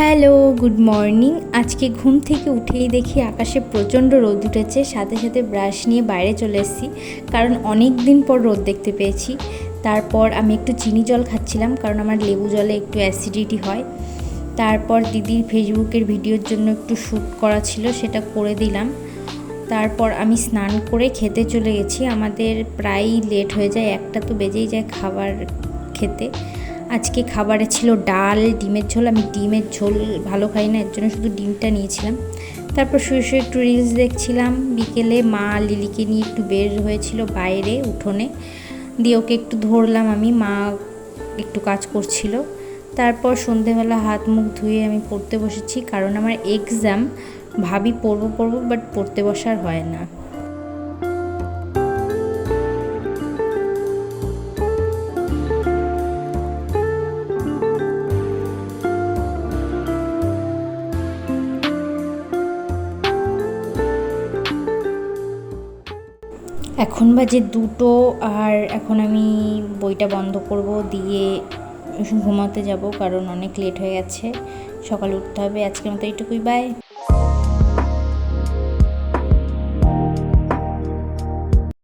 Hello, good morning. আজকে ঘুম থেকে উঠেই দেখি আকাশে প্রচণ্ড রোদ উঠেছে। সাথে সাথে ব্রাশ নিয়ে বাইরে চলে এসেছি, কারণ অনেক দিন পর রোদ দেখতে পেয়েছি। তারপর আমি একটু চিনি জল খাচ্ছিলাম, কারণ আমার লেবু জলে একটু অ্যাসিডিটি হয়। তারপর দিদির ফেসবুকের ভিডিওর জন্য একটু শ্যুট করা ছিল, সেটা করে দিলাম। তারপর আমি স্নান করে খেতে চলে গেছি। আমাদের প্রায়ই লেট হয়ে যায়, একটা তো বেজেই যায় খাবার খেতে। আজকে খাবারে ছিল ডাল, ডিমের ঝোল। আমি ডিমের ঝোল ভালো খাই না, এর জন্য শুধু ডিমটা নিয়েছিলাম। তারপর শুয়ে শুয়ে একটু রিলস দেখছিলাম। বিকেলে মা লিলিকে নিয়ে একটু বের হয়েছিল বাইরে উঠোনে, দিয়ে ওকে একটু ধরলাম আমি। মা একটু কাজ করছিল। তারপর সন্ধেবেলা হাত মুখ ধুয়ে আমি পড়তে বসেছি, কারণ আমার এক্সাম। ভাবি পড়বো বাট পড়তে বসার হয় না। এখন বাজে 2টো, আর এখন আমি বইটা বন্ধ করব, দিয়ে ঘুমাতে যাব, কারণ অনেক লেট হয়ে গেছে। সকালে উঠতে হবে। আজকের মতো এইটুকুই, বাই।